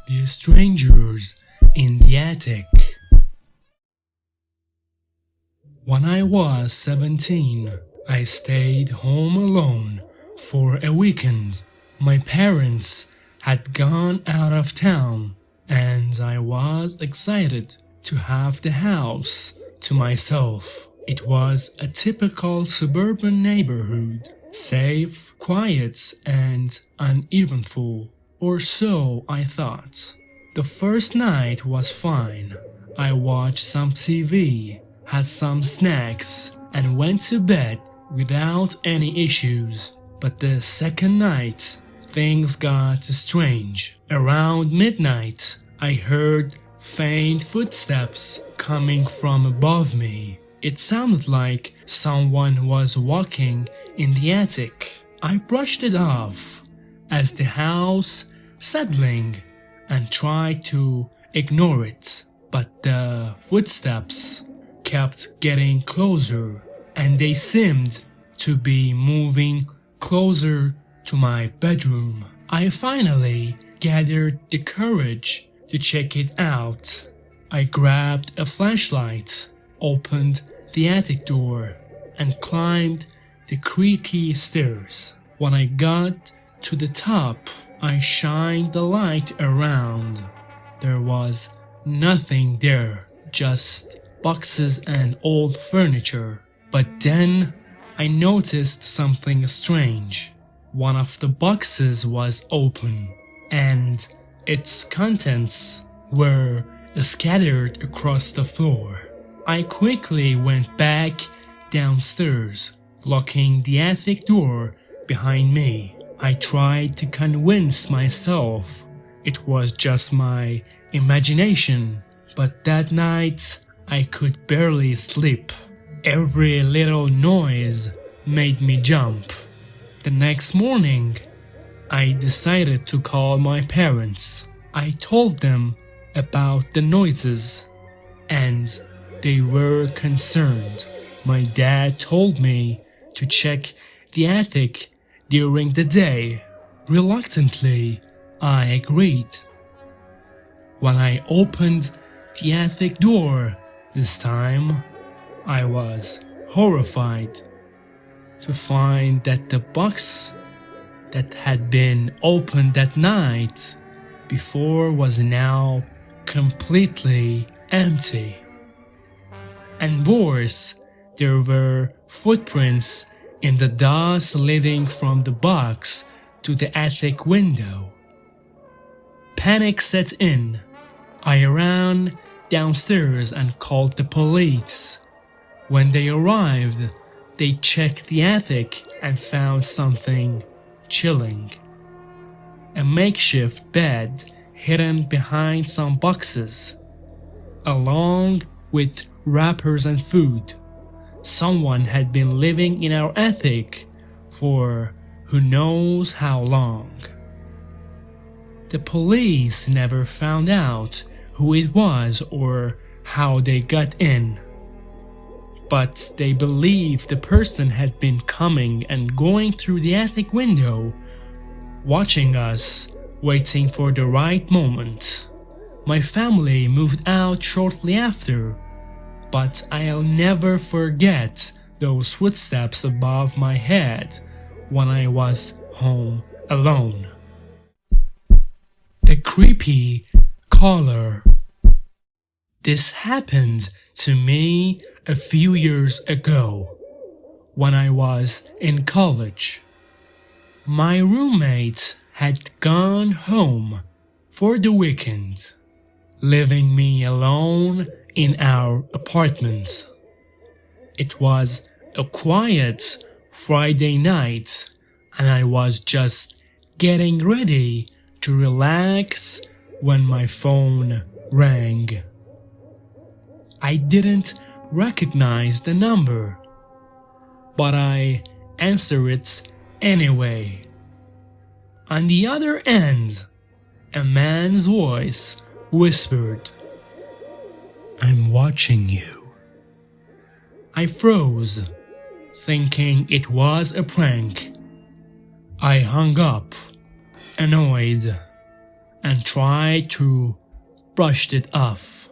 The Strangers in the Attic. When I was 17, I stayed home alone for a weekend. My parents had gone out of town and I was excited to have the house to myself. It was a typical suburban neighborhood, safe, quiet, and uneventful, or so I thought. The first night was fine. I watched some TV, had some snacks, and went to bed without any issues. But the second night, things got strange. Around midnight, I heard faint footsteps coming from above me. It sounded like someone was walking in the attic. I brushed it off as the house settling and tried to ignore it, but the footsteps kept getting closer and they seemed to be moving closer to my bedroom. I finally gathered the courage to check it out. I grabbed a flashlight, opened the attic door, and climbed the creaky stairs. When I got to the top, I shined the light around. There was nothing there, just boxes and old furniture. But then I noticed something strange. One of the boxes was open, and its contents were scattered across the floor. I quickly went back downstairs, locking the attic door behind me. I tried to convince myself it was just my imagination, but that night I could barely sleep. Every little noise made me jump. The next morning, I decided to call my parents. I told them about the noises, and they were concerned. My dad told me to check the attic during the day. Reluctantly, I agreed. When I opened the attic door this time, I was horrified to find that the box that had been opened that night before was now completely empty. And worse, there were footprints in the dust leading from the box to the attic window. Panic set in. I ran downstairs and called the police. When they arrived, they checked the attic and found something chilling. A makeshift bed hidden behind some boxes, along with wrappers and food. Someone had been living in our attic for who knows how long. The police never found out who it was or how they got in, but they believed the person had been coming and going through the attic window, watching us, waiting for the right moment. My family moved out shortly after, but I'll never forget those footsteps above my head when I was home alone. The creepy caller. This happened to me a few years ago when I was in college. My roommate had gone home for the weekend, leaving me alone in our apartment. It was a quiet Friday night and I was just getting ready to relax when my phone rang. I didn't recognize the number, but I answered it anyway. On the other end, a man's voice whispered, "I'm watching you." I froze, thinking it was a prank. I hung up, annoyed, and tried to brush it off.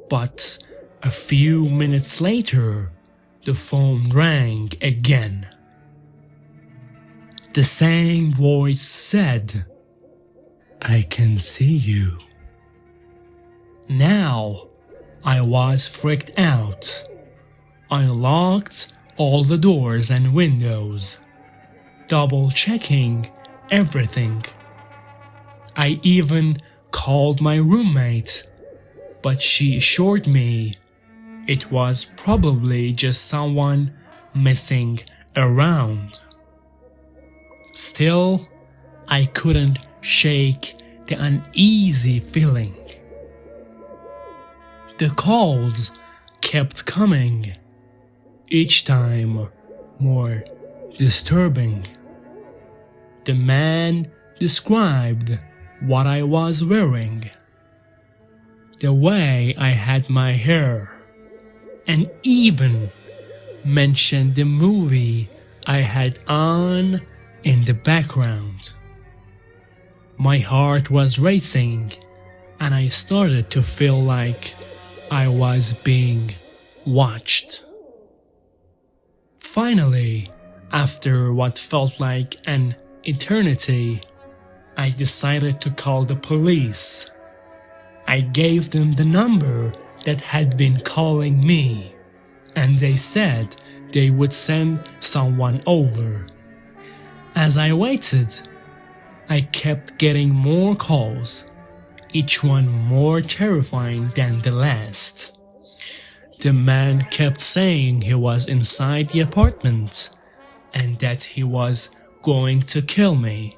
But a few minutes later, the phone rang again. The same voice said, "I can see you." Now, I was freaked out. I locked all the doors and windows, double-checking everything. I even called my roommate, but she assured me it was probably just someone messing around. Still, I couldn't shake the uneasy feeling. The calls kept coming, each time more disturbing. The man described what I was wearing, the way I had my hair, and even mentioned the movie I had on in the background. My heart was racing, and I started to feel like I was being watched. Finally, after what felt like an eternity, I decided to call the police. I gave them the number that had been calling me, and they said they would send someone over. As I waited, I kept getting more calls, each one more terrifying than the last. The man kept saying he was inside the apartment and that he was going to kill me.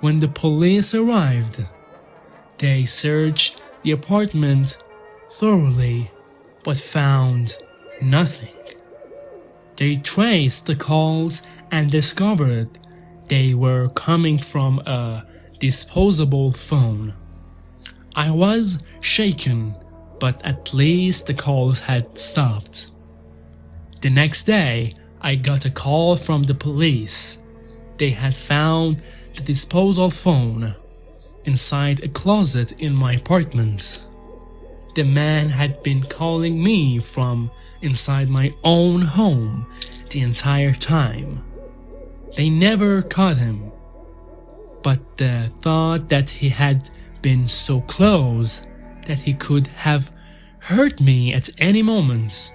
When the police arrived, they searched the apartment thoroughly but found nothing. They traced the calls and discovered they were coming from a disposable phone. I was shaken, but at least the calls had stopped. The next day, I got a call from the police. They had found the disposable phone inside a closet in my apartment. The man had been calling me from inside my own home the entire time. They never caught him, but the thought that he had been so close that he could have hurt me at any moment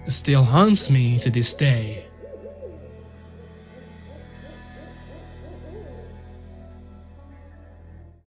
still haunts me to this day.